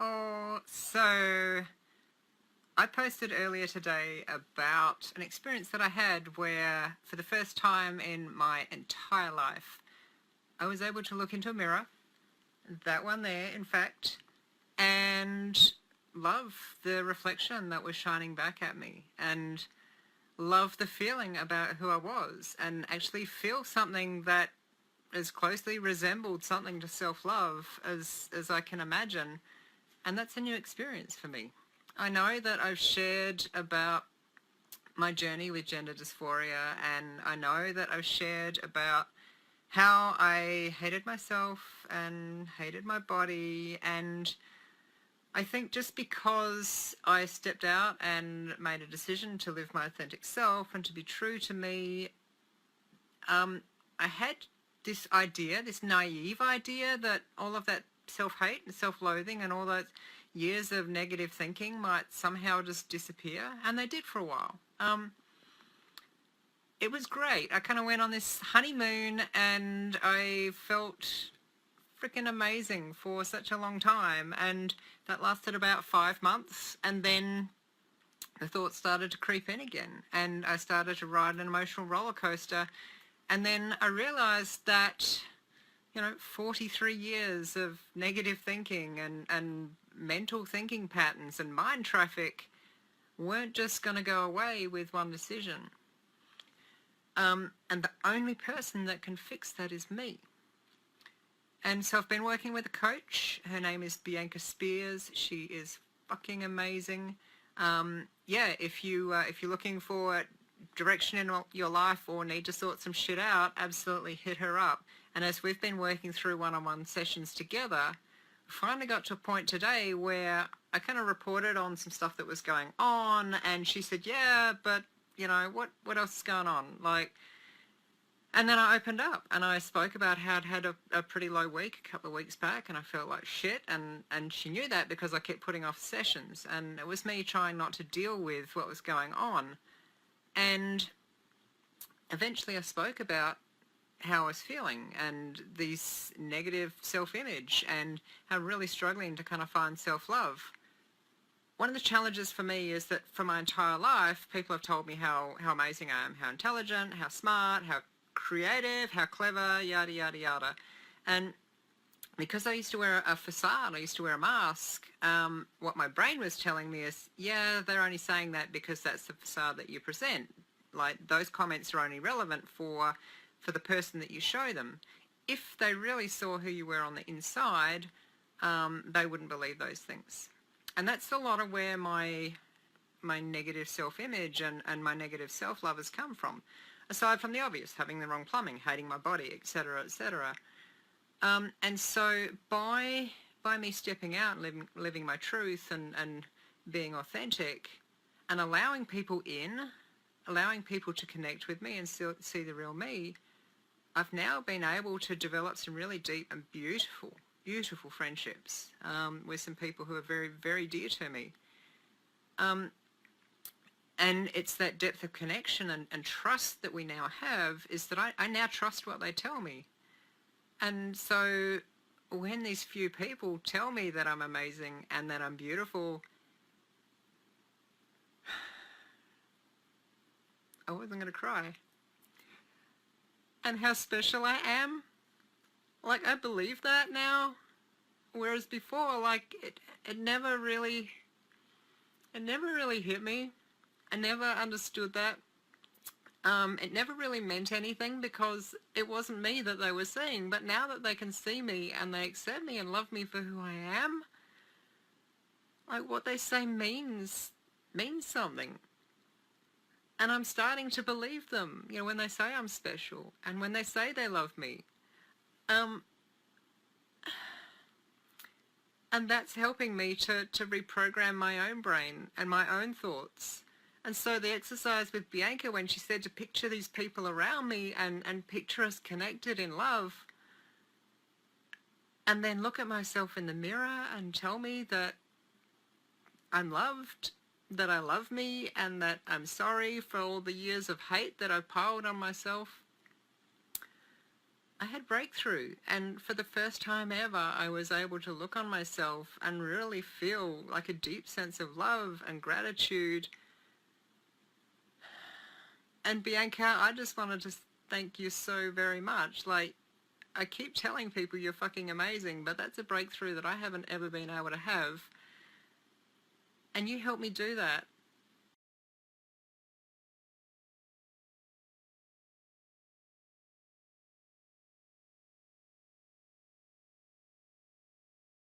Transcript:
Oh, so I posted earlier today about an experience that I had where, for the first time in my entire life, I was able to look into a mirror, that one there, in fact, and love the reflection that was shining back at me, and love the feeling about who I was, and actually feel something that as closely resembled something to self-love as I can imagine. And that's a new experience for me. I know that I've shared about my journey with gender dysphoria, and I know that I've shared about how I hated myself and hated my body, and I think just because I stepped out and made a decision to live my authentic self and to be true to me, I had this idea, this naive idea, that all of that self-hate and self-loathing and all those years of negative thinking might somehow just disappear, and they did for a while. It was great. I kind of went on this honeymoon and I felt freaking amazing for such a long time, and that lasted about 5 months, and then the thoughts started to creep in again, and I started to ride an emotional roller coaster. And then I realized that, 43 years of negative thinking and mental thinking patterns and mind traffic weren't just going to go away with one decision. And the only person that can fix that is me. And so I've been working with a coach. Her name is Bianca. She is fucking amazing. If you're looking for direction in your life or need to sort some shit out, absolutely hit her up. And as we've been working through one-on-one sessions together, we finally got to a point today where I kind of reported on some stuff that was going on, and she said, yeah, but what else is going on? And then I opened up and I spoke about how I'd had a pretty low week a couple of weeks back, and I felt like shit, and she knew that because I kept putting off sessions, and it was me trying not to deal with what was going on. And eventually I spoke about how I was feeling and this negative self-image and how I'm really struggling to kind of find self-love. One of the challenges for me is that for my entire life, people have told me how amazing I am, how intelligent, how smart, how creative, how clever, yada, yada, yada. And because I used to wear a facade, I used to wear a mask, what my brain was telling me is, yeah, they're only saying that because that's the facade that you present. Like, those comments are only relevant for the person that you show them. If they really saw who you were on the inside, they wouldn't believe those things. And that's a lot of where my negative self-image and my negative self-love has come from. Aside from the obvious, having the wrong plumbing, hating my body, etc., etc. And so by me stepping out and living my truth and being authentic and allowing people in, allowing people to connect with me and see the real me, I've now been able to develop some really deep and beautiful, beautiful friendships with some people who are very, very dear to me. And it's that depth of connection and trust that we now have, is that I now trust what they tell me. And so when these few people tell me that I'm amazing and that I'm beautiful, I wasn't going to cry. And how special I am, I believe that now. Whereas before, it never really hit me. I never understood that. It never really meant anything because it wasn't me that they were seeing. But now that they can see me and they accept me and love me for who I am, what they say means something. And I'm starting to believe them, when they say I'm special and when they say they love me. And that's helping me to reprogram my own brain and my own thoughts. And so the exercise with Bianca, when she said to picture these people around me and picture us connected in love, and then look at myself in the mirror and tell me that I'm loved, that I love me, and that I'm sorry for all the years of hate that I've piled on myself. I had breakthrough, and for the first time ever, I was able to look on myself and really feel like a deep sense of love and gratitude. And Bianca, I just wanted to thank you so very much. Like, I keep telling people you're fucking amazing, but that's a breakthrough that I haven't ever been able to have. And you helped me do that.